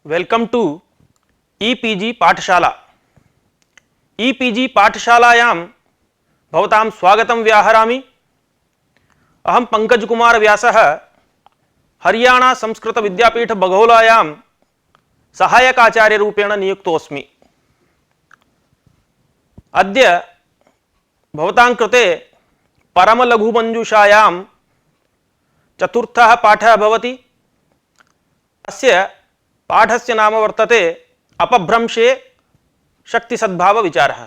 Welcome to e-PG पाठशाला। E-PG पाठशालायां भवतां स्वागतं व्याहरामि। अहं पंकज कुमार व्यासः हरियाणा संस्कृत विद्यापीठ बघौलायां सहायक आचार्य रूपेण नियुक्तोऽस्मि। अद्य भवतां कृते परमलघुमञ्जूषायां चतुर्थः पाठः भवति। अस्य पाठस्य नाम वर्तते अपभ्रंशे शक्तिसद्भाव विचारः।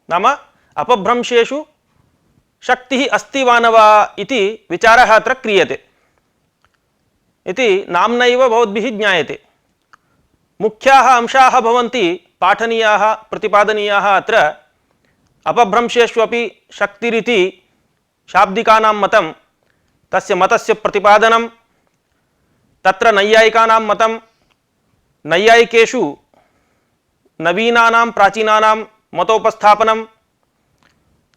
नाम अपभ्रंशेषु शक्तिः अस्ति वा न वा इति विचारः अत्र क्रियते इति नाम्नैव भवद्भिः ज्ञायते। मुख्याः अंशाः भवन्ति पाठनीयाः प्रतिपादनीयाः। अत्र अपभ्रंशेषु अपि शक्तिरिति शाब्दिकानां मतं, तस्य मतस्य प्रतिपादनं, तत्र नैयायिकानां मतं, नैयायिकेषु नवीनानां प्राचीनानां मतोपस्थापनं,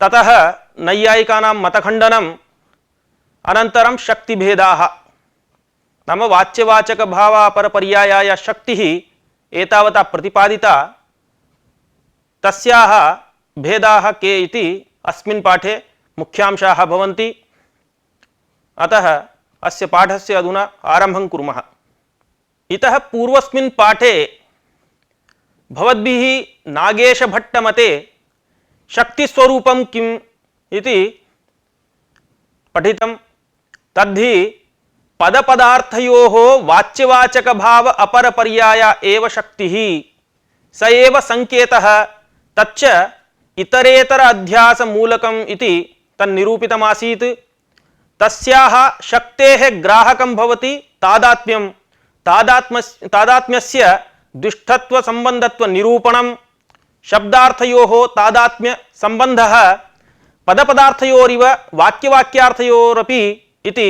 ततः नैयायिकानां मतखण्डनं, अनन्तरं शक्तिभेदाः। नाम वाच्यवाचक भावापरपर्याया शक्तिः एतावता प्रतिपादिता, तस्याः भेदाः के इति अस्मिन् पाठे मुख्यांशाः भवन्ति। अतः अस्य पाठस्य अधुना आरम्भं कुर्मः। इतः पूर्वस्मिन् पाठे भवद्भिः नागेशभट्टमते शक्तिस्वरूपं किम् इति पठितं। तद्धि पदपदार्थयोः वाच्यवाचकभाव अपरपर्याय एव शक्तिः, स एव संकेतः, तच्च इतरेतर अध्यासमूलकम् इति तन्निरूपितमासीत्। तस्याः शक्तेः ग्राहकं भवति तादात्म्यं, तादात्म्यस्य दुष्टत्व संबंधत्व निरूपणं, शब्दार्थयोः तादात्म्य संबंधः पदपदार्थयोरिव वाक्यवाक्यार्थयोरपि इति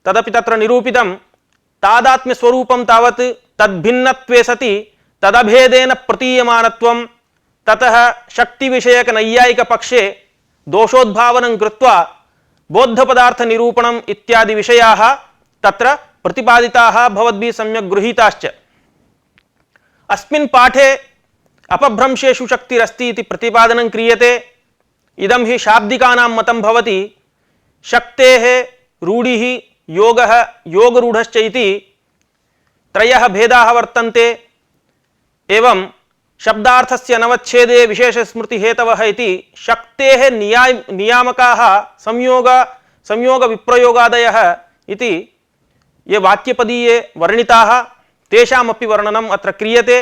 तदपि तत्र निरूपितं। तादात्म्य स्वरूपं तावत् तद्भिन्नत्वे सति तदभेदेन प्रतीयमानत्वं, ततः शक्ति विषयक नैयायिक पक्षे दोषोद्भावनं कृत्वा बौद्धपदार्थ निरूपणम् इत्यादि विषयाः तत्र प्रतिपादिताः, भवद्भिः सम्यक् गृहीताश्च। अस्मिन् पाठे अपभ्रंशेषु शक्तिरस्ति इति प्रतिपादनं क्रियते। इदं हि शाब्दिकानां मतं भवति। शक्तेः रूढिः योगः योगरूढश्च इति त्रयः भेदाः वर्तन्ते। एवं शब्दार्थस्य अनवच्छेदे विशेषस्मृतिहेतवः इति शक्तेः नियामकाः संयोग विप्रयोगादयः इति ये वाक्यपदीये वर्णिताः, तेषामपि वर्णनम् अत्र क्रियते।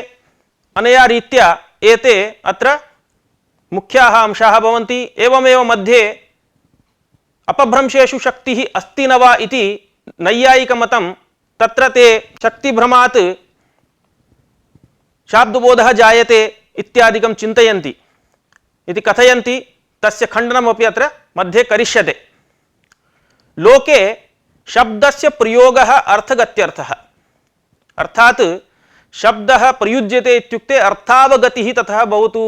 अनया रीत्या एते अत्र मुख्याः अंशाः भवन्ति। एवमेव मध्ये अपभ्रंशेषु शक्तिः अस्ति न वा इति नैयायिकमतं, तत्र ते शक्तिभ्रमात् शाब्दबोधः जायते इत्यादिकं चिन्तयन्ति इति कथयन्ति। तस्य खण्डनमपि अत्र मध्ये करिष्यते। लोके शब्दस्य प्रयोगः अर्थगत्यर्थः, अर्थात् शब्दः प्रयुज्यते इत्युक्ते अर्थावगतिः ततः भवतु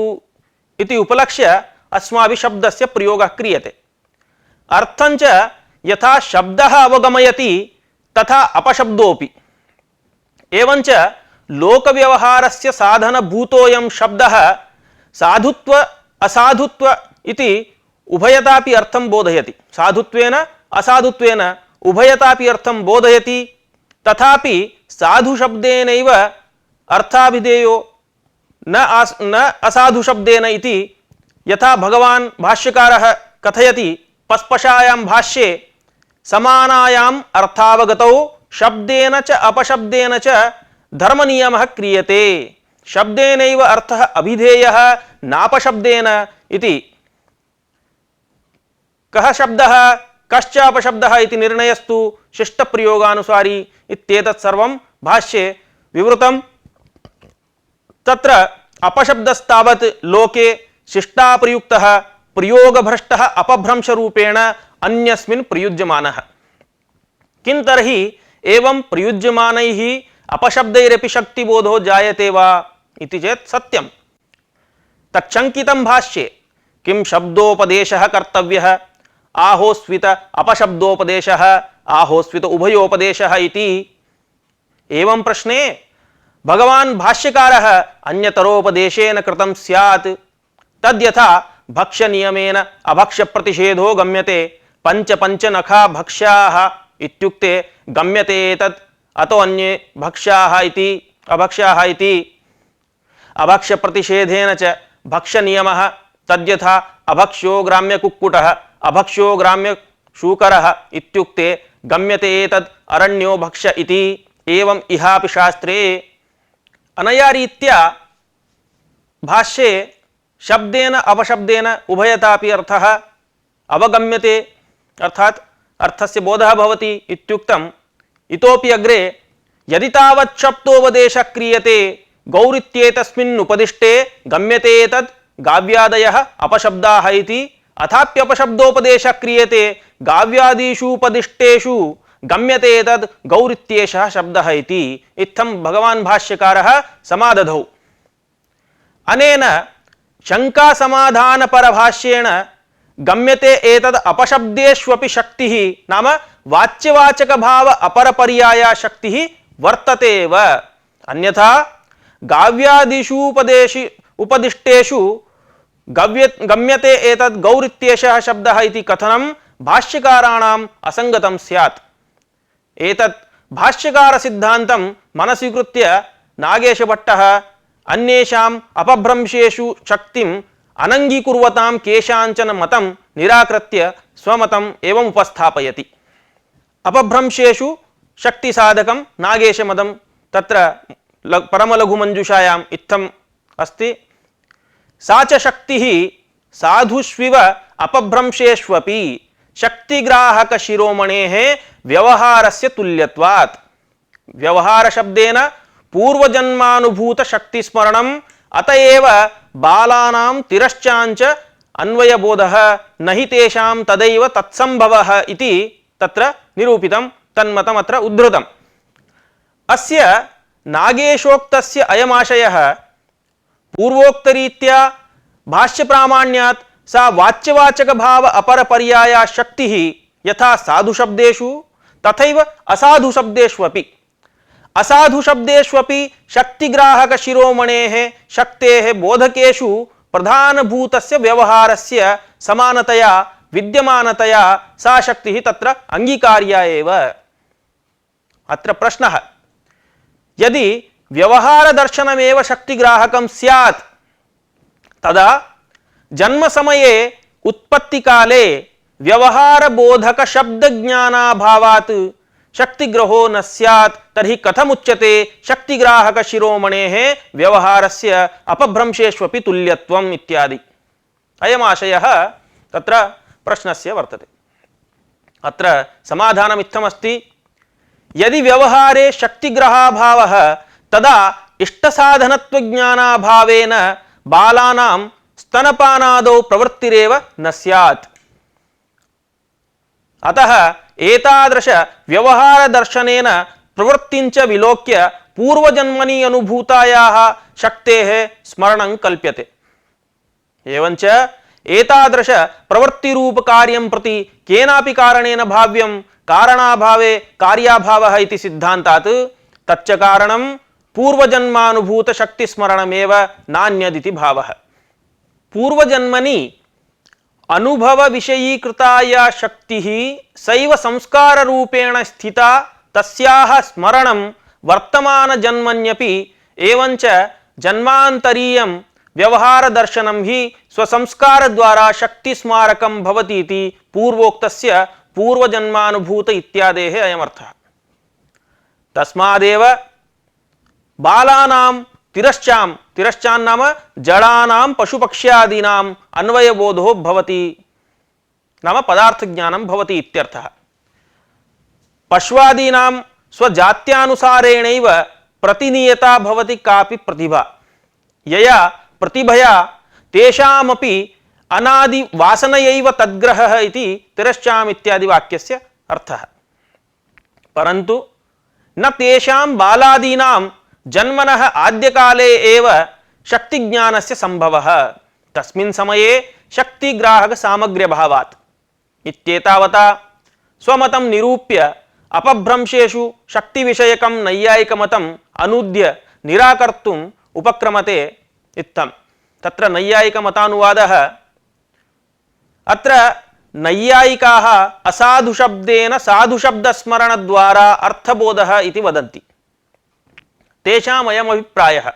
इति उपलक्ष्य अस्माभिः शब्दस्य प्रयोगः क्रियते। अर्थञ्च यथा शब्दः अवगमयति तथा अपशब्दोऽपि। एवञ्च लोकव्यवहारस्य साधनभूतोऽयं शब्दः साधुत्व असाधुत्व इति उभयतापि अर्थं बोधयति। साधुत्वेन असाधुत्वेन उभयतापि अर्थं बोधयति। तथापि साधुशब्देनैव अर्थाभिधेयो न असाधुशब्देन इति यथा भगवान् भाष्यकारः कथयति। पस्पशायां भाष्ये समानायाम् अर्थावगतौ शब्देन च अपशब्देन च धर्मनियमः क्रियते, शब्देनैव अर्थः अभिधेयः नापशब्देन इति। कः शब्दः कश्च अपशब्दः इति निर्णयस्तु शिष्टप्रयोगानुसारी इत्येतत् सर्वं भाष्ये विवृतं। तत्र अपशब्दस्तावत् लोके शिष्टाप्रयुक्तः प्रयोगभ्रष्टः अपभ्रंशरूपेण अन्यस्मिन् प्रयुज्यमानः। किं तर्हि एवं प्रयुज्यमानैः अपशब्दैरपि शक्तिबोधो जायते वा इति चेत् सत्यं। तच्छङ्कितं भाष्ये किं शब्दोपदेशः कर्तव्यः आहोस्वित अपशब्दोपदेशः आहोस्वित उभयोपदेशः इति। एवं प्रश्ने भगवान् भाष्यकारः अन्यतरोपदेशेन कृतं स्यात् तद्यथा भक्ष्य नियमेन अभक्ष्य प्रतिषेधो गम्यते पंच पंच नखा भक्ष्याः इत्युक्ते गम्यते तत् अतो अन्ये भक्ष्याः इति अभक्ष्याः इति अभक्ष्य प्रतिषेधेन च भक्ष्य नियमः तद्यथा अभक्ष्यो ग्राम्य कुक्कुटः अभक्ष्यो ग्राम्य शूकरः इत्युक्ते गम्यते तत् अरण्यो भक्ष्य इति एवं इहापि शास्त्रे अनया रीत्या भाष्ये शब्देन अपशब्देन उभयतापि अर्थः अवगम्यते अर्थात अर्थस्य बोधः भवति इत्युक्तम् इतोपि अग्रे यदि तावत् शब्दोपदेशः क्रियते गौरित्येतस्मिन् उपदिष्टे गम्यते तत् गाव्यादयः अपशब्दाः इति अथाप्यपशब्दोपदेशः क्रियते गाव्यादिषु उपदिष्टेषु गम्यते तत् गौरित्येषः शब्दः इति इत्थं भगवान् भाष्यकारः समादधौ। अनेन शंका समाधान परभाष्येण गम्यते एतद् अपशब्देष्वपि शक्तिः नाम वाच्यवाचक भाव अपरपर्याया शक्तिः वर्तते एव अन्यथा गाव्यादिषु उपदिष्टेषु गम्यते एतद् गौरित्येषः शब्दः इति कथनं भाष्यकाराणाम् असंगतं स्यात्। एतत् भाष्यकार सिद्धान्तं मनसि कृत्य नागेशभट्टः अन्येषाम् अपभ्रंशेषु शक्तिम् अनङ्गीकुर्वतां केषाञ्चन मतं निराकृत्य स्वमतम् एवम् उपस्थापयति। अपभ्रंशेषु शक्तिसाधकं नागेशमतं तत्र परमलघुमञ्जुषायाम् इत्थम् अस्ति। सा च शक्तिः साधुष्विव अपभ्रंशेष्वपि शक्तिग्राहक शिरोमणेः व्यवहारस्य तुल्यत्वात्। व्यवहार शब्देन पूर्वजन्मानुभूत शक्तिस्मरणम् अतएव बालानां तिरश्चाञ्च अन्वयबोधः न हि तेषां तदैव तत्संभवः इति तत्र निरूपितं तन्मतमत्र उद्धृतम्। अस्य नागेशोक्तस्य अयमाशयः पूर्वोक्तरीत्या भाष्यप्रामाण्यात् सा वाच्यवाचक भाव अपरपर्याया शक्तिः यथा साधुशब्देषु तथैव असाधुशब्देष्वपि असाधुशब्देष्वपि शक्तिग्राहक शिरोमणेः शक्तेः बोधकेषु प्रधानभूतस्य व्यवहारस्य समानतया विद्यमानतया सा शक्तिः तत्र अंगीकार्या एव। अत्र प्रश्नः यदि व्यवहार दर्शनमेव शक्तिग्राहकं स्यात् तदा जन्म समये उत्पत्ति काले व्यवहार बोधक शब्द ज्ञानाभावात् शक्तिग्रहो न स्यात् तर्हि कथमुच्यते शक्तिग्राहक शिरोमणेः व्यवहारस्य अपभ्रंशेष्वपि तुल्यत्वम् इत्यादि अयमाशयः तत्र प्रश्नस्य वर्तते। अत्र समाधानम् इत्थमस्ति यदि व्यवहारे शक्तिग्रहाभावः तदा इष्टसाधनत्वज्ञानाभावेन बालानां स्तनपानादौ प्रवृत्तिरेव न स्यात्। अतः एतादृश व्यवहार दर्शनेन प्रवृत्तिञ्च विलोक्य पूर्वजन्मनि अनुभूतायाः शक्तेः स्मरणं कल्प्यते। एवञ्च एतादृश प्रवृत्तिरूप कार्यं प्रति केनापि कारणेन भाव्यं कारणाभावे कार्याभावः इति सिद्धान्तात् तच्च कारणं पूर्वजन्मानुभूत शक्तिस्मरणमेव नान्यदिति भावः। पूर्वजन्मनि अनुभव विषयीकृताया शक्तिः सैव संस्कार रूपेण स्थिता तस्याः स्मरणं वर्तमान जन्मन्यपि एवञ्च जन्मान्तरीयं व्यवहार दर्शनं हि स्वसंस्कार द्वारा शक्ति स्मारकं भवति इति पूर्वोक्तस्य पूर्वजन्मानुभूत इत्यादेः अयमर्थः। तस्मादेव बालानां तिरश्चां नाम जडानां पशुपक्ष्यादीनाम् अन्वयबोधो भवति नाम पदार्थज्ञानं भवति इत्यर्थः। पश्वादीनां स्वजात्यानुसारेणैव प्रतिनियता भवति कापि प्रतिभा यया प्रतिभया तेषामपि अनादि वासनयैव तद्ग्रहः इति तिरश्चाम् इत्यादि वाक्यस्य अर्थः। परन्तु न तेषां बालादीनां जन्मनः आद्यकाले एव शक्तिज्ञानस्य संभवः तस्मिन् समये शक्तिग्राहक सामग्र्यभावात् इत्येतावता स्वमतं निरूप्य अपभ्रंशेषु शक्तिविषयकं नैयायिकमतम् अनूद्य निराकर्तुम् उपक्रमते इत्थं। तत्र नैयायिकमतानुवादः, अत्र नैयायिकाः असाधुशब्देन साधुशब्दस्मरणद्वारा अर्थबोधः इति वदन्ति। तेषाम् अयम् अभिप्रायः,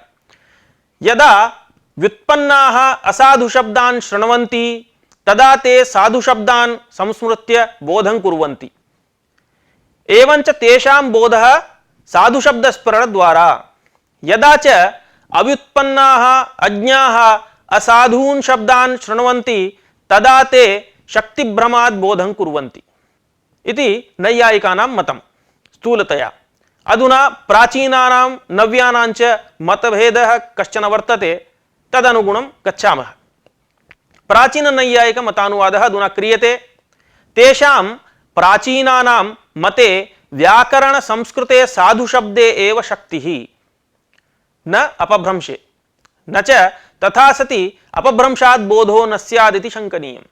यदा व्युत्पन्नाः असाधुशब्दान् शृण्वन्ति तदा ते साधुशब्दान् संस्मृत्य बोधं कुर्वन्ति। एवञ्च तेषां बोधः साधुशब्दस्मरणद्वारा। यदा च अव्युत्पन्नाः अज्ञाः असाधून् शब्दान् शृण्वन्ति तदा ते शक्तिभ्रमात् बोधं कुर्वन्ति इति नैयायिकानां मतं स्थूलतया। अधुना प्राचीनानां नव्यानां च मतभेदः कश्चन वर्तते, तदनुगुणं गच्छामः। प्राचीननैयायिकमतानुवादः अधुना क्रियते। तेषां प्राचीनानां मते व्याकरण संस्कृते साधुशब्दे एव शक्तिः, न अपभ्रंशे। न च तथा सति अपभ्रंशात् बोधो न स्यादिति शङ्कनीयम्।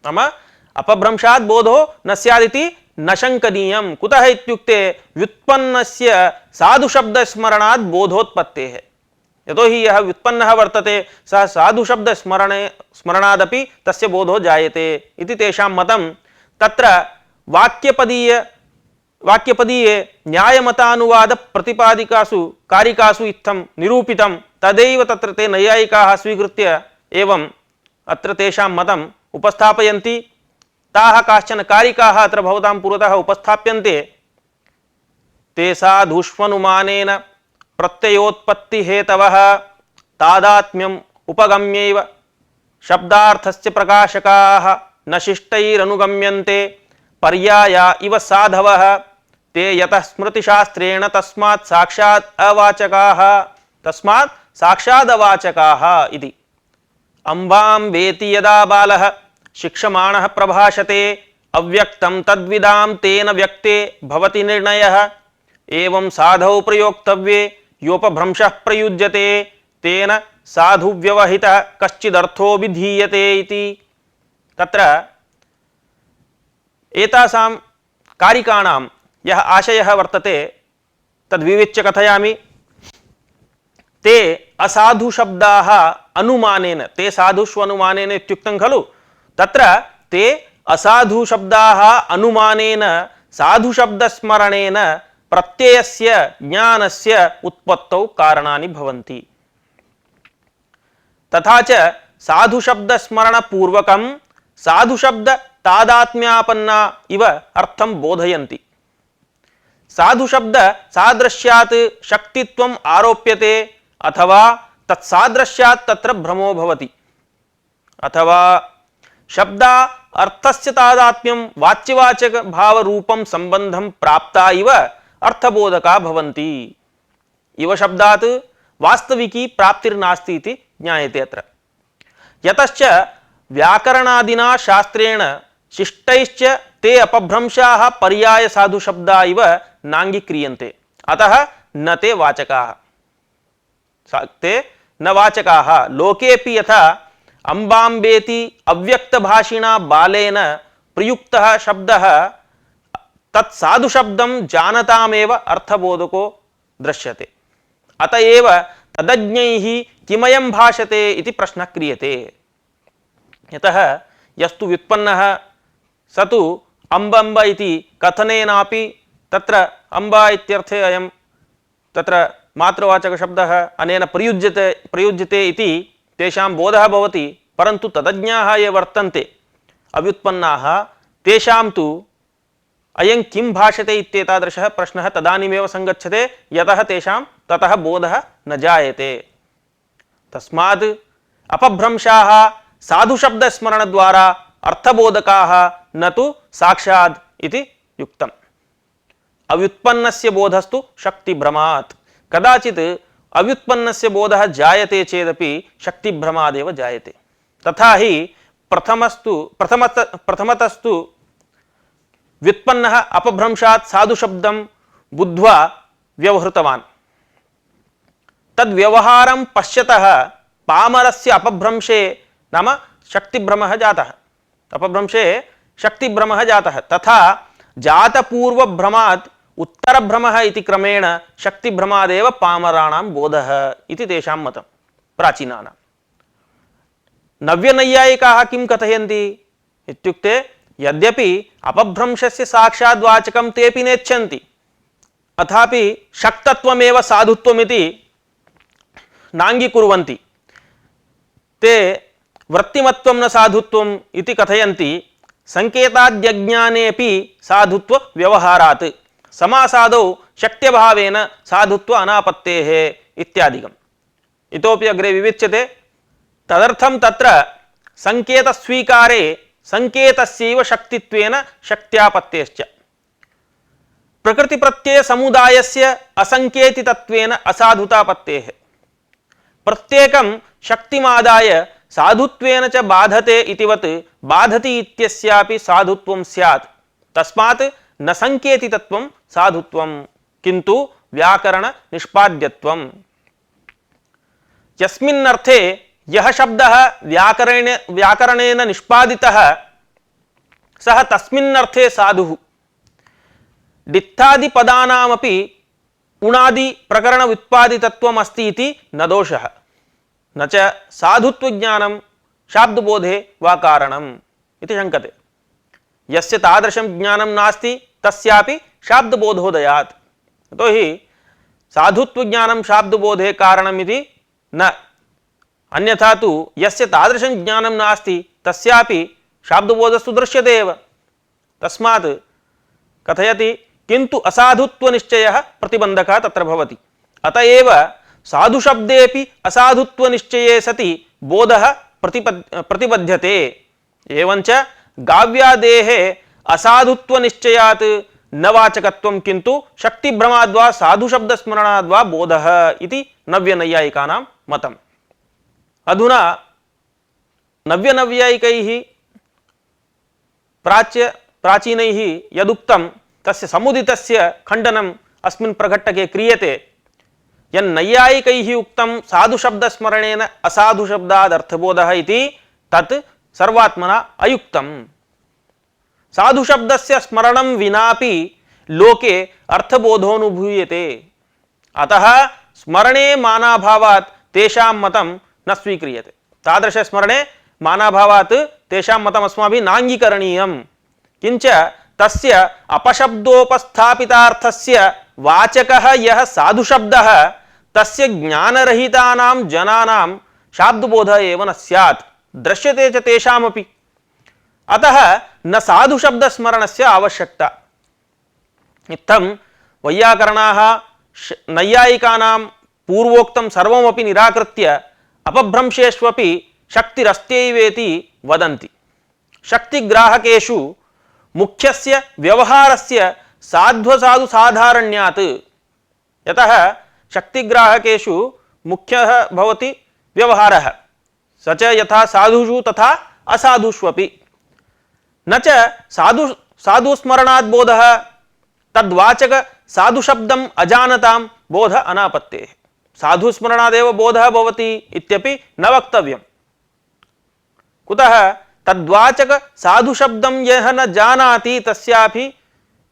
नाम अपभ्रंशात् बोधो न स्यादिति न शङ्कनीयम्। कुतः इत्युक्ते व्युत्पन्नस्य साधुशब्दस्मरणात् बोधोत्पत्तेः। यतोहि यः व्युत्पन्नः वर्तते सः साधुशब्दस्मरणादपि तस्य बोधो जायते इति तेषां मतं। तत्र वाक्यपदीये न्यायमतानुवाद प्रतिपादिकासु कारिकासु इत्थं निरूपितं, तदैव तत्र ते नैयायिकाः स्वीकृत्य एवं अत्र तेषां मतम् उपस्थापयन्ति। ताः काश्चन कारिकाः अत्र भवतां पुरतः उपस्थाप्यन्ते। ते साधुष्वनुमानेन प्रत्ययोत्पत्ति हेतवः तादात्म्यम् उपगम्यैव शब्दार्थस्य प्रकाशकाः न शिष्टैरनुगम्यन्ते पर्याया इव साधवः ते यतः स्मृतिशास्त्रेण तस्मात् साक्षात् अवाचकाः इति। अम्बां वेति यदा बालः शिक्षमाणः प्रभाषते अव्यक्तं तद्विदां तेन व्यक्ते भवति निर्णयः। एवं साधौ प्रयोक्तव्ये योपभ्रंशः प्रयुज्यते तेन साधु व्यवहितः कश्चिदर्थो विधीयते इति। तत्र एतासां कारिकाणां यः आशयः वर्तते तद्विविच्य कथयामि। ते असाधुशब्दाः अनुमानेन, ते साधुष्वनुमानेन इत्युक्तं खलु, तत्र ते असाधुशब्दाः अनुमानेन साधुशब्दस्मरणेन प्रत्ययस्य ज्ञानस्य उत्पत्तौ कारणानि भवन्ति। तथा च साधुशब्दस्मरणपूर्वकं साधुशब्द तादात्म्यापन्ना इव अर्थं बोधयन्ति। साधुशब्द सादृश्यात् शक्तित्वम् आरोप्यते अथवा तत्सादृश्यात् तत्र भ्रमो भवति, अथवा शब्दा अर्थस्य तादात्म्यं वाच्यवाचक भावरूपं संबंधं प्राप्ता इव अर्थबोधका भवन्ति। इव शब्दात् वास्तविकी प्राप्तिर्नास्ति इति ज्ञायते अत्र। यतश्च व्याकरणादिना शास्त्रेण शिष्टैश्च ते अपभ्रंशाः पर्याय साधुशब्दा इव नाङ्गीक्रियन्ते, अतः न ते वाचकाः। ते न वाचकाः। लोकेऽपि यथा अम्बाम्बेति अव्यक्तभाषिणा बालेन प्रयुक्तः शब्दः तत्साधुशब्दं जानतामेव अर्थबोधको दृश्यते। अतएव तदज्ञैः किमयं भाषते इति प्रश्नः क्रियते। यतः यस्तु व्युत्पन्नः स तु अम्ब इति कथनेनापि तत्र अम्बा इत्यर्थे अयं तत्र मातृवाचकशब्दः अनेन प्रयुज्यते इति तेषां बोधः भवति। परन्तु तदज्ञाः ये वर्तन्ते अव्युत्पन्नाः, तेषां तु अयं किं भाषते इत्येतादृशः प्रश्नः तदानीमेव संगच्छते, यतः तेषां ततः बोधः न जायते। तस्मात् अपभ्रंशाः साधुशब्दस्मरणद्वारा अर्थबोधकाः न तु साक्षात् इति युक्तम्। अव्युत्पन्नस्य बोधस्तु शक्तिभ्रमात्। कदाचित् अव्युत्पन्नस्य बोधः जायते चेदपि शक्तिभ्रमादेव जायते। तथा हि प्रथमतस्तु व्युत्पन्नः अपभ्रंशात् साधुशब्दं बुद्ध्वा व्यवहृतवान्। तद्व्यवहारं पश्यतः पामरस्य अपभ्रंशे नाम शक्तिभ्रमः जातः, अपभ्रंशे शक्तिभ्रमः जातः। तथा जातपूर्वभ्रमात् उत्तरभ्रमः इति क्रमेण शक्तिभ्रमादेव पामराणां बोधः इति तेषां मतं प्राचीनानां। नव्यनैयायिकाः किं कथयन्ति इत्युक्ते यद्यपि अपभ्रंशस्य साक्षाद्वाचकं तेऽपि नेच्छन्ति, अथापि शक्तत्वमेव साधुत्वमिति नाङ्गीकुर्वन्ति। ते वृत्तिमत्वं न साधुत्वम् इति कथयन्ति। संकेताद्यज्ञानेऽपि साधुत्व व्यवहारात् समासादौ शक्त्यभावेन साधुत्व अनापत्तेः इत्यादिकम्। इतोपि अग्रे विविच्यते। तदर्थं तत्र संकेतस्वीकारे संकेतस्यैव शक्तित्वेन शक्त्यापत्तेश्च प्रकृतिप्रत्यय समुदायस्य असंकेतितत्वेन असाधुतापत्तेः प्रत्येकं शक्तिमादाय साधुत्वेन च बाधते इतिवत् बाधति इत्यस्यापि साधुत्वं स्यात्। तस्मात् न संकेतितत्वं साधुत्वं किन्तु व्याकरण निष्पाद्यत्वम्। यस्मिन्नर्थे यः शब्दः व्याकरणेन निष्पादितः सः तस्मिन्नर्थे साधुः। डित्थादि पदानामपि उणादि प्रकरण व्युत्पादितत्वम् अस्ति इति न दोषः। न च साधुत्वज्ञानं शाब्दबोधे वा कारणम् इति शङ्कते। यस्य तादृशं ज्ञानं नास्ति तस्यापि शाब्दबोधोदयात्। यतोहि साधुत्वज्ञानं शाब्दबोधे कारणम् इति न, अन्यथा तु यस्य तादृशं ज्ञानं नास्ति तस्यापि शाब्दबोधस्तु दृश्यते एव। तस्मात् कथयति किन्तु असाधुत्वनिश्चयः प्रतिबन्धकः तत्र भवति। अतएव साधुशब्देऽपि असाधुत्वनिश्चये सति बोधः प्रतिबध्यते। एवञ्च गाव्यादेः असाधुत्वनिश्चयात् न वाचकत्वं किन्तु शक्तिभ्रमाद्वा साधुशब्दस्मरणाद्वा बोधः इति नव्यनैयायिकानां मतम्। अधुना नव्यनैयायिकैः प्राचीनैः यदुक्तं तस्य समुदितस्य खण्डनम् अस्मिन् प्रघट्टके क्रियते। यन्नैयायिकैः उक्तं साधुशब्दस्मरणेन असाधुशब्दादर्थबोधः इति तत् सर्वात्मना अयुक्तम्। साधुशब्दस्य स्मरणं विनापि लोके अर्थबोधोऽनुभूयते। अतः स्मरणे मानाभावात् तेषां मतं न स्वीक्रियते। तादृशस्मरणे मानाभावात् तेषां मतम् अस्माभिः नाङ्गीकरणीयम्। किञ्च तस्य अपशब्दोपस्थापितार्थस्य वाचकः यः साधुशब्दः तस्य ज्ञानरहितानां जनानां शाब्दबोधः एव न स्यात्, दृश्यते च तेषामपि। अतः न साधुशब्दस्मरणस्य आवश्यकता। इत्थं वैयाकरणाः नैयायिकानां पूर्वोक्तं सर्वमपि निराकृत्य अपभ्रंशेष्वपि शक्तिरस्त्यैवेति वदन्ति। शक्तिग्राहकेषु मुख्यस्य व्यवहारस्य साध्वसाधु साधारण्यात्। यतः शक्तिग्राहकेषु मुख्यः भवति व्यवहारः, स च यथा साधुषु तथा असाधुष्वपि। न च साधुस्मरणात् बोधः तद्वाचक साधुशब्दम् अजानतां बोध अनापत्तेः। साधुस्मरणादेव बोधः भवति इत्यपि न वक्तव्यम्। कुतः तद्वाचक साधुशब्दं यः न जानाति तस्यापि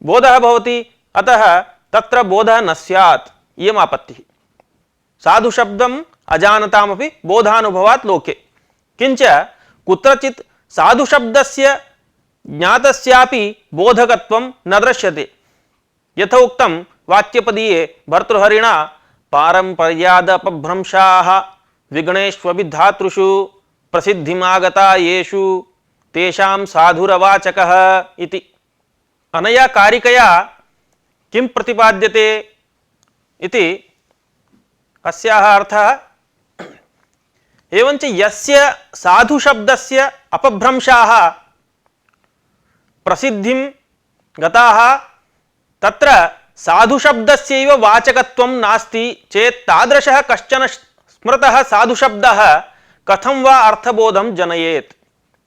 बोधः भवति। अतः तत्र बोधः न स्यात्, इयम् आपत्तिः। साधुशब्दम् अजानतामपि बोधानुभवात् लोके। किञ्च कुत्रचित् साधुशब्दस्य ज्ञातस्यापि बोधकत्वं न दृश्यते। यथोक्तं वाक्यपदीये भर्तृहरिणा पारम्पर्यादपभ्रंशाः विगणेष्वभिधातृषु प्रसिद्धिमागता येषु तेषां साधुरवाचकः इति। अनया कारिकया किं प्रतिपाद्यते इति अस्याः अर्थः एवञ्च यस्य साधुशब्दस्य अपभ्रंशाः प्रसिद्धिं गताः तत्र साधुशब्दस्यैव वाचकत्वं नास्ति चेत् तादृशः कश्चन स्मृतः साधुशब्दः कथं वा अर्थबोधं जनयेत्।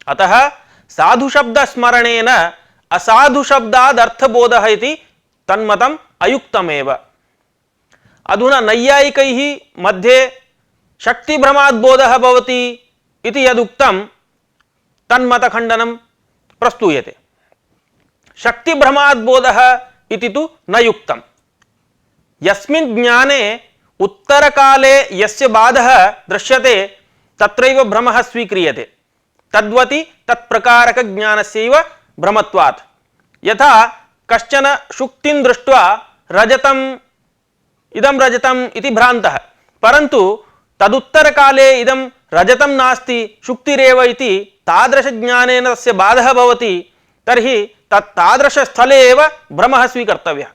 अतः साधुशब्दस्मरणेन असाधुशब्दादर्थबोधः इति तन्मतम् अयुक्तमेव। अधुना नैयायिकैः मध्ये शक्तिभ्रमाद्बोधः भवति इति यदुक्तं तन्मतखण्डनं प्रस्तूयते। शक्तिभ्रमाद्बोधः इति तु न युक्तम्। यस्मिन् ज्ञाने उत्तरकाले यस्य बाधः दृश्यते तत्रैव भ्रमः स्वीक्रियते। तद्वति तत्प्रकारक ज्ञानस्यैव भ्रमत्वात्। यथा कश्चन शुक्तिं दृष्ट्वा रजतम् इदं रजतम् इति भ्रान्तः, परन्तु तदुत्तरकाले इदं रजतं नास्ति शुक्तिरेव इति तादृशज्ञानेन तस्य बाधः भवति, तर्हि तादृशस्थले एव भ्रमः स्वीकर्तव्यः,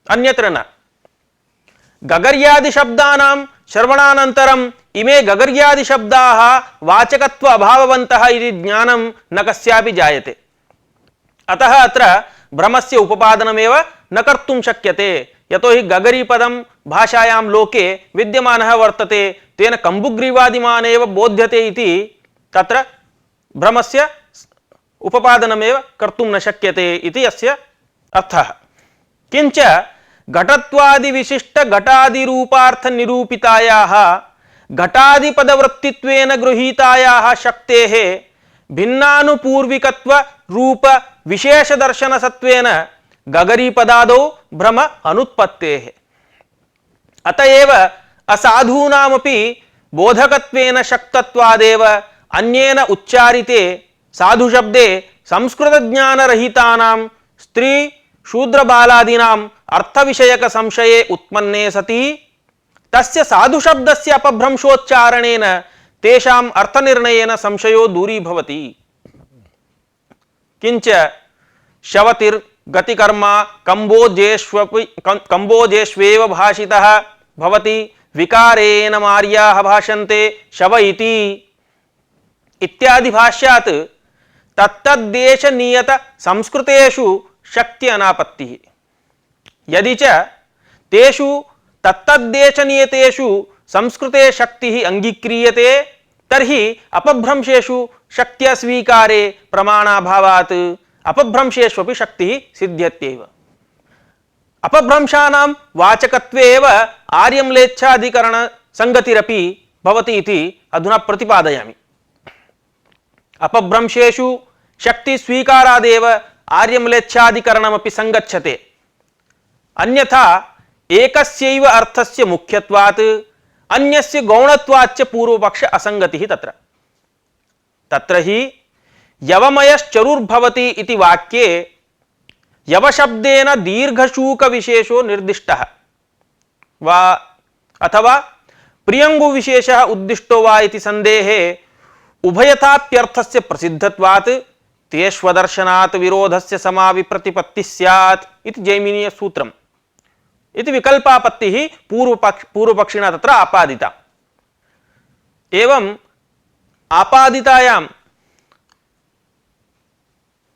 अन्यत्र न। गगर्यादिशब्दानां श्रवणानन्तरम् इमे गगर्यादिशब्दाः वाचकत्व अभाववन्तः इति ज्ञानं न कस्यापि जायते। अतः अत्र भ्रमस्य उपादानमेव न कर्तुं शक्यते। यतो हि गगरीपदं भाषायां लोके विद्यमानः वर्तते, तेन कम्बुग्रीवादिमानेव बोध्यते इति तत्र भ्रमस्य उपादानमेव कर्तुं न शक्यते इति अस्य अर्थः। किञ्च घटत्वादि विशिष्ट घटादिरूपार्थ निरूपितायाः घटादिपदवृत्तित्वेन गृहीतायाः शक्तेः भिन्नानुपूर्विकत्व रूप विशेष दर्शन सत्वेन गगरीपदादौ भ्रम अनुत्पत्तेः। अतएव असाधूनामपि बोधकत्वेन शक्तत्वादेव अन्येन उच्चारिते साधुशब्दे संस्कृतज्ञानरहितानां स्त्री शूद्रबालादीनाम् अर्थविषयक संशये उत्पन्ने सति तस्य साधुशब्दस्य अपभ्रंशोच्चारणेन तेषाम् अर्थनिर्णयेन संशयो दूरीभवति। किञ्च शवतिर् गतिकर्मा कम्बोजेष्वेव भाषितः भवति विकारेण मार्याः भाषन्ते शव इति इत्यादि भाष्यात् तत्तद्देश नियत संस्कृतेषु शक्ति अनापत्तिः। यदि च तेषु तत्तद्देश नियतेषु संस्कृते शक्तिः अंगीक्रियते तर्हि अपभ्रंशेषु शक्त्या स्वीकारे प्रमाणाभावात् अपभ्रंशेष्वपि शक्तिः सिद्ध्यत्येव। अपभ्रंशानां वाचकत्वे एव आर्यम्लेच्छाधिकरण संगतिरपि भवति इति अधुना प्रतिपादयामि। अपभ्रंशेषु शक्ति स्वीकारादेव आर्यम्लेच्छाधिकरणमपि संगच्छते। अन्यथा एकस्यैव अर्थस्य मुख्यत्वात् अन्यस्य गौणत्वाच्च पूर्वपक्ष असंगतिः तत्र। तत्र हि यवमयश्चरुर्भवति इति वाक्ये यवशब्देन दीर्घशूक विशेषो निर्दिष्टः वा अथवा प्रियंगु विशेषः उद्दिष्टो वा इति संदेहे उभयथाप्यर्थस्य प्रसिद्धत्वात् तेष्वदर्शनात् विरोधस्य समाविप्रतिपत्तिः स्यात् इति जैमिनीय सूत्रम् इति विकल्पापत्तिः पूर्वपक्षिणा तत्र आपादिता। एवं आपादितायां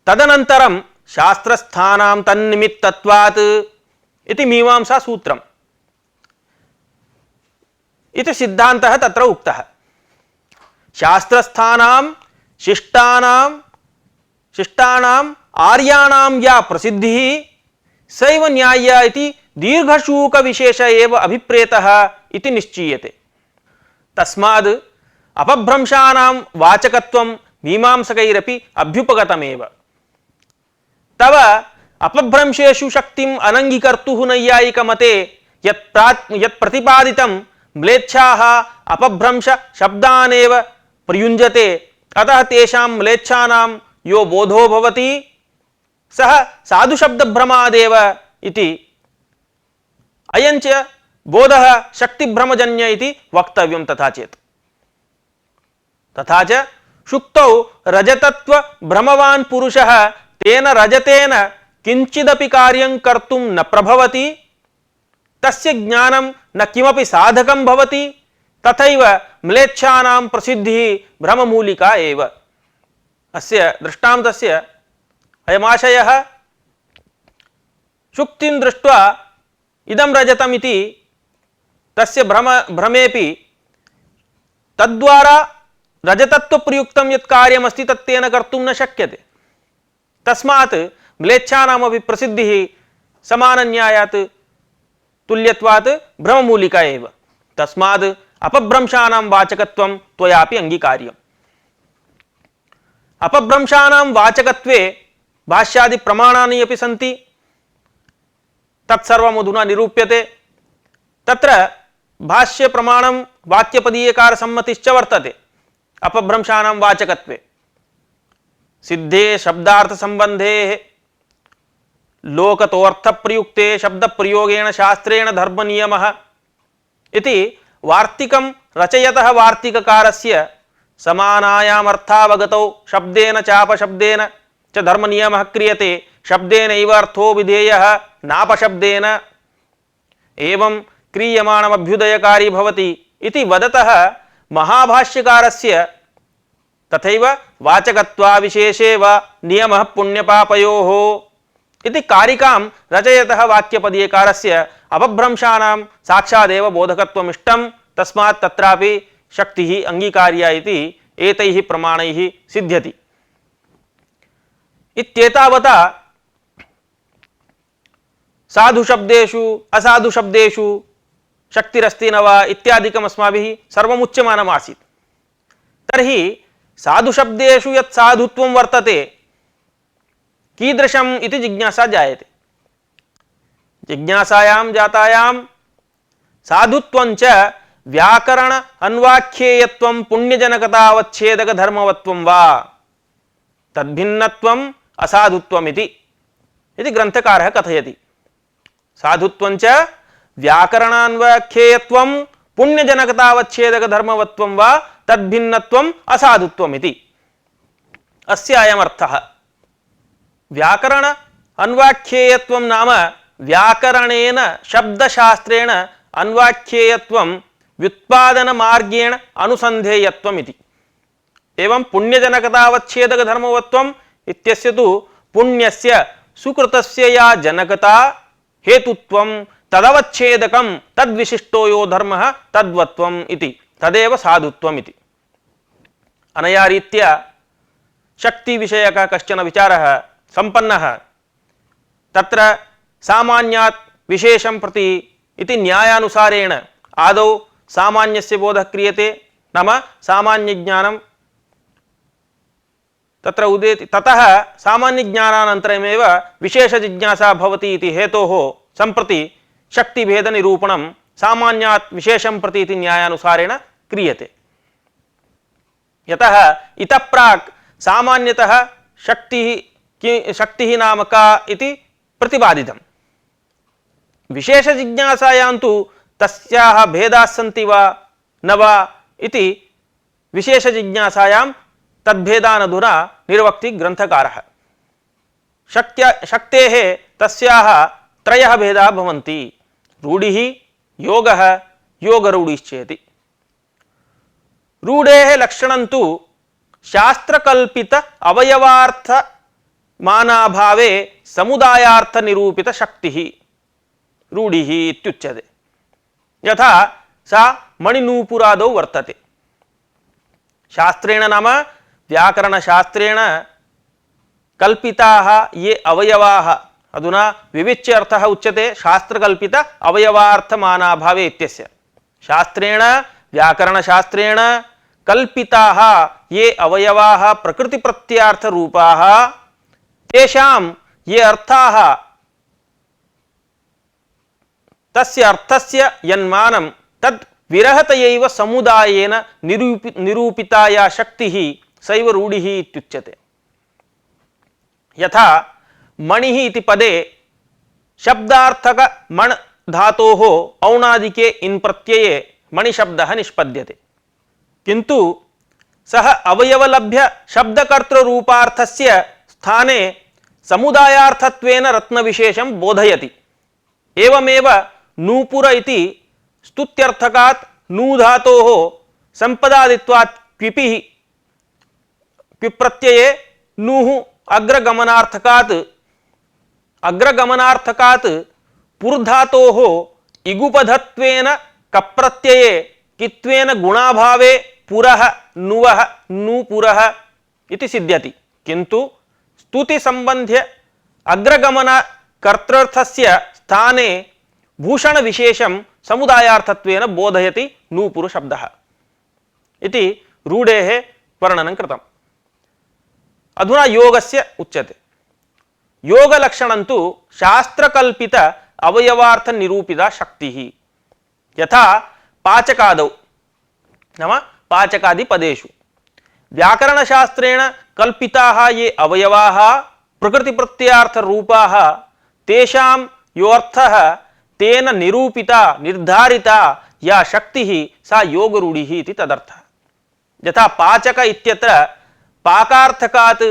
तदनन्तरं शास्त्रस्थानां तन्निमित्तत्वात् इति मीमांसा सूत्रम् इति सिद्धान्तः तत्र उक्तः। शास्त्रस्थानां शिष्टानां आर्याणां या प्रसिद्धिः सैव न्याय्या इति दीर्घशूक विशेष एव अभिप्रेतः इति निश्चीयते। तस्माद् अपभ्रंशानां वाचकत्वं मीमांसकैरपि अभ्युपगतमेव। तव अपभ्रंशेषु शक्तिम् अनङ्गीकर्तुः नैयायिकमते यत् प्रतिपादितं म्लेच्छाः अपभ्रंश शब्दानेव प्रयुञ्जते, अतः तेषां म्लेच्छानां यो बोधो भवति सः साधुशब्दभ्रमादेव इति अयञ्च बोधः शक्तिभ्रमजन्य इति वक्तव्यं। तथा चेत् तथा च शुक्तौ रजतत्व भ्रमवान् पुरुषः तेन रजतेन किंचिदपि कार्यं कर्तुं न प्रभवति, तस्य ज्ञानं न किमपि साधकं भवति। तथैव म्लेच्छानां प्रसिद्धिः भ्रममूलिका एव। अस्य दृष्टान्तस्य अयमाशयः शुक्तिं दृष्ट्वा इदं रजतम् इति तस्य भ्रमेपि तद्वारा रजतत्वप्रयुक्तं यत् कार्यमस्ति तत्तेन कर्तुं न शक्यते। तस्मात् म्लेच्छानामपि प्रसिद्धिः समानन्यायात् तुल्यत्वात् भ्रममूलिका एव। तस्मात् अपभ्रंशानां वाचकत्वं त्वयापि अंगीकार्यम्। अपभ्रंशानां वाचकत्वे भाष्यादि प्रमाणानि अपि सन्ति। तत्सर्वमधुना निरूप्यते। तत्र भाष्य प्रमाणं वाक्यपदीयकार सम्मतिश्च वर्तते अपभ्रंशानां वाचकत्वे। सिद्धे शब्दार्थ संबंधे लोकतोऽर्थ प्रयुक्ते शब्द प्रयोगेण शास्त्रेण धर्म नियमः इति वार्तिकं रचयतः वार्तिककारस्य समानायामर्थावगतौ शब्देन चापशब्देन च धर्म नियमः क्रियते शब्देनैव अर्थो विधेयः नापशब्देन एवं क्रियमाणमभ्युदयकारी भवति इति वदतः महाभाष्यकारस्य तथैव वाचकत्वा विशेषे वा नियमः पुण्यपापयोः इति कारिकां रचयतः वाक्यपदीयकारस्य अपभ्रंशानां साक्षादेव बोधकत्वमिष्टं तस्मात् तत्रापि शक्तिः अंगीकार्या इति एतैः प्रमाणैः सिद्ध्यति। इत्येतावता साधु शब्देषु असाधु शब्देषु शक्तिरस्ति न वा इत्यादिकम् अस्माभिः सर्वम् उच्यमानम् आसीत्। तर्हि साधु शब्देषु यत् साधुत्वं वर्तते कीदृशम् इति जिज्ञासा जायते। जिज्ञासायां जातायां साधुत्वञ्च व्याकरण अन्वाख्येयत्वं पुण्यजनकतावच्छेदक धर्मवत्वं वा तद्भिन्नत्वम् असाधुत्वमिति इति ग्रन्थकारः कथयति। साधुत्वञ्च व्याकरणान्वाख्येयत्वं पुण्यजनकतावच्छेदक धर्मवत्वं वा तद्भिन्नत्वम् असाधुत्वमिति। अस्य अयमर्थः। व्याकरण अन्वाख्येयत्वं नाम व्याकरणेन शब्दशास्त्रेण अन्वाख्येयत्वं व्युत्पादन मार्गेण अनुसन्धेयत्वमिति। एवं पुण्यजनकतावच्छेदक धर्मवत्वम् इत्यस्य तु पुण्यस्य सुकृतस्य या जनकता हेतुत्वं तदवच्छेदकं तद्विशिष्टो यो धर्मः तद्वत्वम् इति तदेव साधुत्वमिति। अनया रीत्या शक्ति विषयकः कश्चन विचारः सम्पन्नः। तत्र सामान्यात् विशेषं प्रति इति न्यायानुसारेण आदौ सामान्यस्य बोधः क्रियते नाम सामान्यज्ञानं तत्र उदेति ततः सामान्यज्ञानानन्तरमेव विशेषजिज्ञासा भवति इति हेतोः सम्प्रति शक्तिभेदनिरूपणं सामान्यात् विशेषं प्रति इति न्यायानुसारेण क्रियते। यतः इतः प्राक् सामान्यतः शक्तिः नाम का इति प्रतिपादितम्। विशेषजिज्ञासायां तु तस्याः भेदाः सन्ति वा न वा इति विशेषजिज्ञासायां तद्भेदानधुना निर्वक्ति ग्रन्थकारः। शक्तेः तस्याः त्रयः भेदाः भवन्ति रूढिः योगः योगरूढिश्चेति। रूढेः लक्षणं तु शास्त्रकल्पित अवयवार्थ मानाभावे समुदायार्थ निरूपित शक्तिः रूढिः इत्युच्यते। यथा सा मणिनूपुरादौ वर्तते। शास्त्रेण नाम व्याकरणशास्त्रेण कल्पिताः ये अवयवाः अधुना विविच्य अर्थः उच्यते शास्त्रकल्पित अवयवार्थमानाभावे इत्यस्य। शास्त्रेण व्याकरणशास्त्रेण कल्पिताः ये अवयवाः प्रकृतिप्रत्यार्थरूपाः तेषां ये अर्थाः तस्य अर्थस्य यन्मानं तद् विरहतयैव समुदायेन निरूपिता या शक्तिः सैव रूढिः इत्युच्यते। यथा मणिः इति पदे शब्दार्थक मण् धातोः औणादिके इन् प्रत्यये मणिशब्दः निष्पद्यते, किन्तु सः अवयवलभ्य शब्दकर्तृरूपार्थस्य स्थाने समुदायार्थत्वेन रत्नविशेषं बोधयति। एवमेव नूपुर इति स्तुत्यर्थकात् नू धातोः संपदादित्वात् क्विपिः क्विप्रत्यये नूः अग्रगमनार्थकात् पुर्धातोः इगुपधत्वेन कप्रत्यये कित्वेन गुणाभावे पुरः नुवः नूपुरः इति सिद्ध्यति, किन्तु स्तुति संबंध्य अग्रगमन कर्तृर्थस्य स्थाने भूषण विशेषं समुदायार्थत्वेन बोधयति नूपुर शब्दः इति रूढेः वर्णनं कृतम्। अधुना योगस्य उच्यते। योगलक्षणं तु शास्त्रकल्पित अवयवार्थ निरूपिता शक्तिः। यथा पाचकादौ नाम पाचकादि पदेषु व्याकरणशास्त्रेण कल्पिताः ये अवयवाः प्रकृति प्रत्ययार्थ रूपाः तेषां यो अर्थः तेन निरूपिता निर्धारिता या शक्तिः सा योगरूढिः इति तदर्थः। यथा पाचक इत्यत्र पाकार्थकात्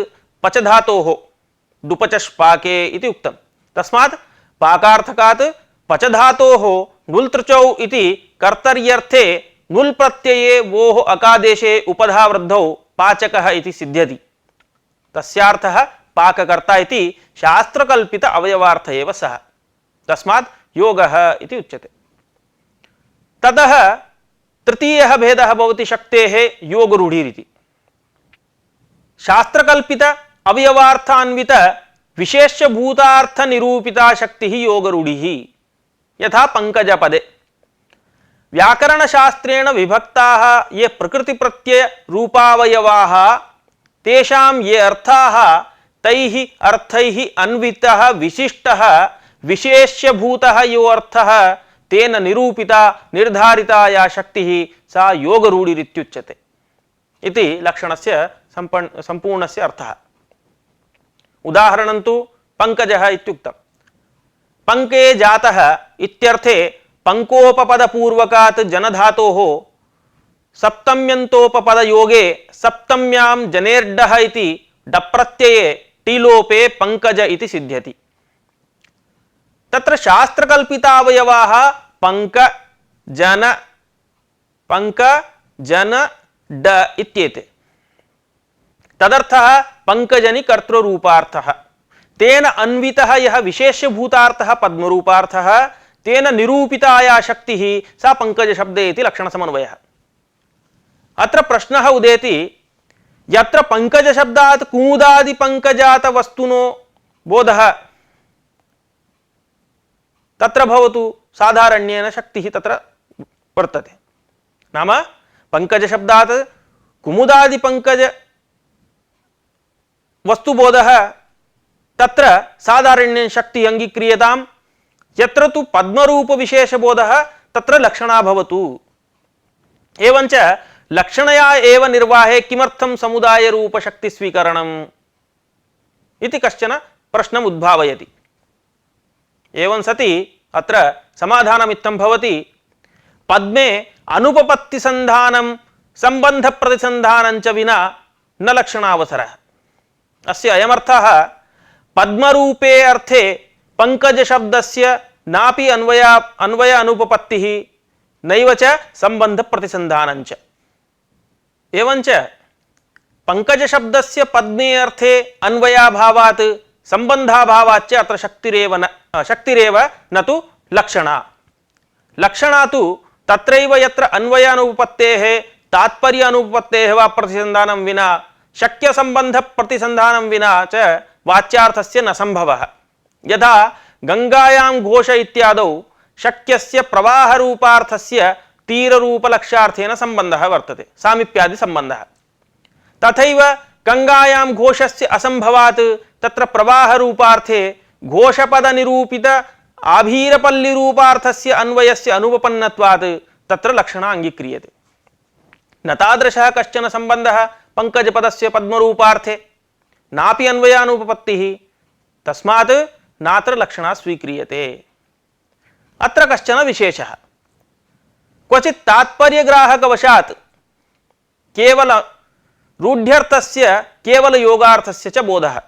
पच धातोः दुपचष् पाके इति उक्तं। तस्मात् पाकार्थकात् पच धातोः नुल्तृचौ इति कर्तर्यर्थे नुल् प्रत्यये वोः अकादेशे उपधावृद्धौ पाचकः इति सिद्ध्यति। तस्यार्थः पाककर्ता इति शास्त्रकल्पित अवयवार्थ एव सः। तस्मात् योगः इति उच्यते। ततः तृतीयः भेदः भवति शक्तेः योगरूढिरिति। शास्त्रकल्पित अवयवार्थान्वित विशेष्यभूतार्थ निरूपिता शक्तिः योगरूढिः। यथा पंकजपदे व्याकरणशास्त्रेण विभक्ताः ये प्रकृति प्रत्यय रूपावयवाः तेषां ये अर्थाः तैः अर्थैः अन्वितः विशिष्टः विशेष्यभूतः यो अर्थः तेन निरूपिता निर्धारिता या शक्तिः सा योगरूढिरित्युच्यते इति लक्षणस्य संपूर्णस्य अर्थः। उदाहरणं तु पंकजः इत्युक्तं। पंके जातः इत्यर्थे पंकोपपदपूर्वकात् जनधातोः सप्तम्यन्तोपपदयोगे सप्तम्यां जनेर्डः इति डप्रत्यये टीलोपे पंकज इति सिद्ध्यति। तत्र शास्त्रकल्पितावयवाः पंक जन ड इत्येते। तदर्थः पंकजनि कर्तृरूपार्थः। तेन अन्वितः यः विशेष्यभूतार्थः पद्मरूपार्थः तेन निरूपिता या शक्तिः सा पंकज शब्दे इति लक्षणसमन्वयः। अत्र प्रश्नः उदेति यत्र पंकज शब्दात् कुमुदादि पंकजात वस्तुनो बोधः तत्र भवतु साधारण्येन शक्तिः तत्र वर्तते। नाम पंकज शब्दात् कुमुदादि पंकज वस्तुबोधः तत्र साधारण्येन शक्ति अंगीक्रियताम्। यत्र तु पद्मरूप विशेषबोधः तत्र लक्षणा भवतु। एवञ्च लक्षणया एव निर्वाहे किमर्थं समुदाय रूप शक्ति स्वीकरणम् इति कश्चन प्रश्नम् उद्भावयति। एवं सति अत्र समाधानमित्थं भवति पद्मे अनुपपत्ति संधानं संबंध प्रतिसंधानं च विना न लक्षणावसरः। अस्य अयमर्थः पद्मरूपे अर्थे पंकज शब्दस्य नापि अन्वय अनुपपत्तिः नैव च संबंध प्रतिसंधानं च। एवञ्च पंकज शब्दस्य पद्मे अर्थे अन्वयाभावात् संबंधाभावाच्च अत्र शक्तिरेव न तु लक्षणा। लक्षणा तु तत्रैव यत्र अन्वयानुपपत्तेः तात्पर्य अनुपपत्तेः वा प्रतिसंधानं विना शक्य संबंध प्रतिसंधानं विना च वाच्यार्थस्य न संभवः। यथा गंगायां घोष इत्यादौ शक्यस्य प्रवाह रूपार्थस्य तीर रूप लक्ष्यार्थेन संबंधः वर्तते, सामीप्यादि संबंधः। तथैव गंगायां घोषस्य असंभवात् तत्र प्रवाह रूपार्थे घोषपद निरूपित आभीरपल्ली रूपार्थस्य अन्वयस्य अनुपपन्नत्वात् तत्र लक्षणा अंगीक्रियते। न तादृशः कश्चन संबंधः पंकजपदस्य पद्मरूपार्थे नापि अन्वयानुपपत्तिः, तस्मात् नात्र लक्षणा स्वीक्रियते। अत्र कश्चन विशेषः। क्वचित् तात्पर्यग्राहकवशात् केवल रूढ्यर्थस्य केवल योगार्थस्य च बोधः।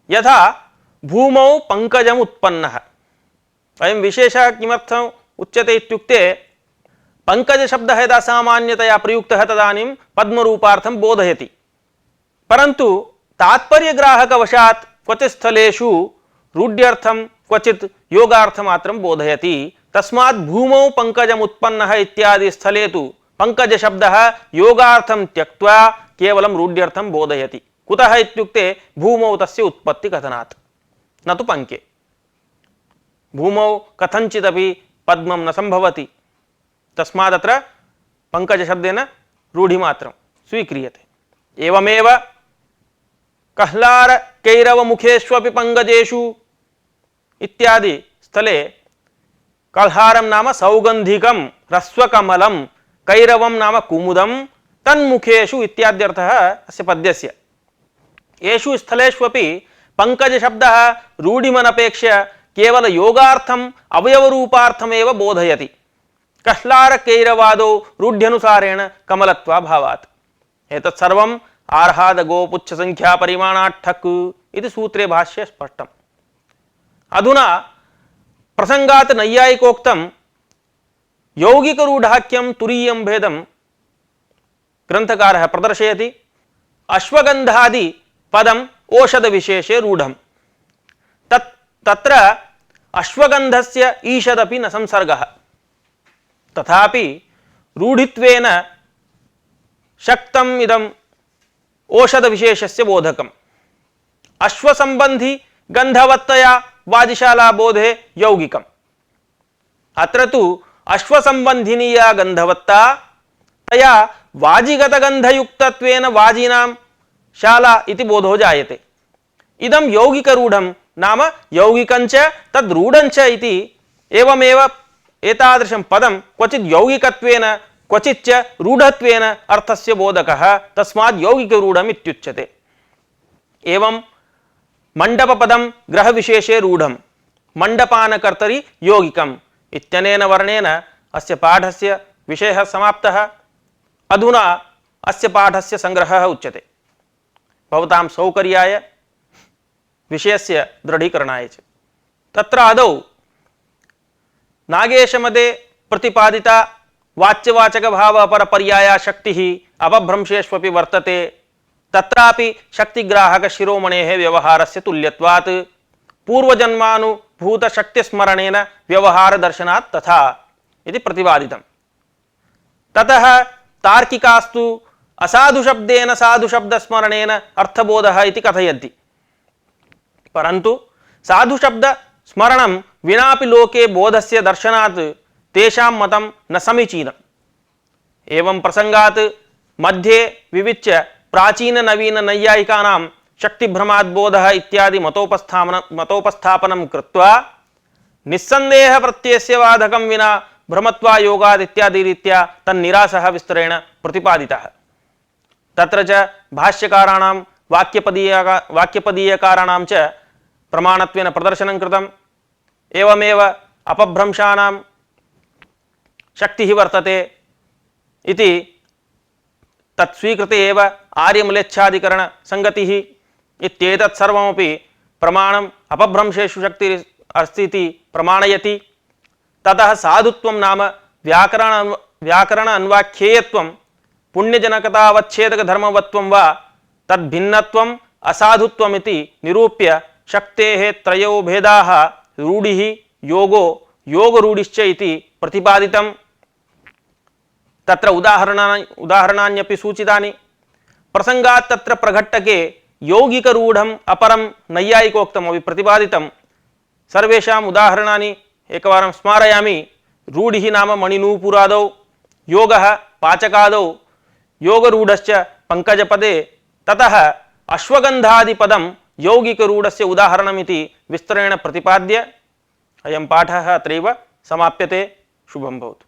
यथा भूमौ पंकजम् उत्पन्नः। अयं विशेषः किमर्थम् उच्यते इत्युक्ते पंकज शब्दः यदा सामान्यतया प्रयुक्तः तदानीं पद्मरूपार्थं बोधयति, परन्तु तात्पर्यग्राहकवशात् क्वचित् स्थलेषु रूढ्यर्थं क्वचित् योगार्थमात्रं बोधयति। तस्मात् भूमौ पंकजम् उत्पन्नः इत्यादि स्थले तु पंकज शब्दः योगार्थं त्यक्त्वा केवलं रूढ्यर्थं बोधयति। कुतः इत्युक्ते भूमौ तस्य उत्पत्ति कथनात्, न तु पंके। भूमौ कथञ्चिदपि पद्मं न संभवति, तस्मादत्र पंकज शब्देन रूढिमात्रं स्वीक्रियते। एवमेव कह्लार कैरव मुखेष्वपि पंकजेषु इत्यादि स्थले कल्हारं नाम सौगंधिकं रस्वकमलं कैरवं नाम कुमुदं तन्मुखेषु इत्याद्यर्थः अस्य पद्यस्य। येषु स्थलेष्वपि पंकजशब्दः रूढिमनपेक्ष्य केवल योगार्थम् अवयवरूपार्थमेव बोधयति। कह्लारकैरवादौ रूढ्यनुसारेण कमलत्वाभावात्। एतत् सर्वम् आर्हाद गोपुच्छ संख्या परिमाणात् ठक् इति सूत्रे भाष्ये स्पष्टम्। अधुना प्रसंगात् नैयायिकोक्तं यौगिकरूढाख्यं तुरीयं भेदं ग्रंथकारः प्रदर्शयति। अश्वगंधादि पदम् औषध विशेषे रूढम्। तत्र अश्वगंधस्य ईषदपि न संसर्गः, तथापि रूढित्वेन शक्तम् इदम् औषध विशेषस्य बोधकम्। अश्वसंबंधी गंधवत्तया वाजिशाला बोधे यौगिकम्। अत्र तु अश्वसंबंधिनीया गंधवत्ता तया वाजिगतगंधयुक्तत्वेन वाजिनां शाला इति बोधो जायते। इदं यौगिकरूढं नाम यौगिकञ्च तद्रूढञ्च इति एवमेव एतादृशं पदं क्वचित् यौगिकत्वेन क्वचिच्च रूढत्वेन अर्थस्य बोधकः, तस्मात् यौगिकरूढम् इत्युच्यते। एवं मंडपपदं ग्रहविशेषे रूढं, मंडपानकर्तरि यौगिकम् इत्यनेन वर्णेन अस्य पाठस्य विषयः समाप्तः। अधुना अस्य पाठस्य संग्रहः उच्यते भवतां सौकर्याय विषयस्य दृढीकरणाय च। तत्र आदौ नागेशमदे प्रतिपादिता वाच्यवाचकभावापरपर्याया शक्तिः अपभ्रंशेष्वपि वर्तते। तत्रापि शक्तिग्राहकशिरोमणेः व्यवहारस्य तुल्यत्वात् पूर्वजन्मानुभूतशक्तिस्मरणेन व्यवहारदर्शनात् तथा इति प्रतिपादितम्। ततः तार्किकास्तु असाधुशब्देन साधुशब्दस्मरणेन अर्थबोधः इति कथयन्ति, परन्तु साधुशब्दस्मरणं विनापि लोके बोधस्य दर्शनात् तेषां मतं न समीचीनम्। एवं प्रसंगात् मध्ये विविच्य प्राचीन नवीन नैयायिकानां शक्तिभ्रमात् बोधः इत्यादि मतोपस्थापनं कृत्वा निस्सन्देह प्रत्ययस्य बाधकं विना भ्रमत्वा योगात् इत्यादि रीत्या तन्निरासः विस्तरेण प्रतिपादितः। तत्र च भाष्यकाराणां वाक्यपदीयकाराणां च प्रमाणत्वेन प्रदर्शनं कृतम्। एवमेव अपभ्रंशानां शक्तिः वर्तते इति तत्स्वीकृते एव आर्यमलेच्छादिकरण संगतिः इत्येतत् सर्वमपि प्रमाणम् अपभ्रंशेषु शक्तिः अस्ति इति प्रमाणयति। ततः साधुत्वं नाम व्याकरण अन्वाख्येयत्वं पुण्यजनकतावच्छेदकधर्मवत्वं वा तद्भिन्नत्वम् असाधुत्वमिति निरूप्य शक्तेः त्रयो भेदाः रूढिः योगो योगरूढिश्च इति प्रतिपादितम्। तत्र उदाहरणान्यपि सूचितानि। प्रसंगात् तत्र प्रघट्टके यौगिकरूढम् अपरं नैयायिकोक्तमपि प्रतिपादितं। सर्वेषाम् उदाहरणानि एकवारं स्मारयामि। रूढिः नाम मणिनूपुरादौ, योगः पाचकादौ, योगरूढश्च पंकजपदे, ततः अश्वगंधादिपदं यौगिकरूढस्य उदाहरणमिति विस्तरेण प्रतिपाद्य अयं पाठः अत्रैव समाप्यते। शुभं भवतु।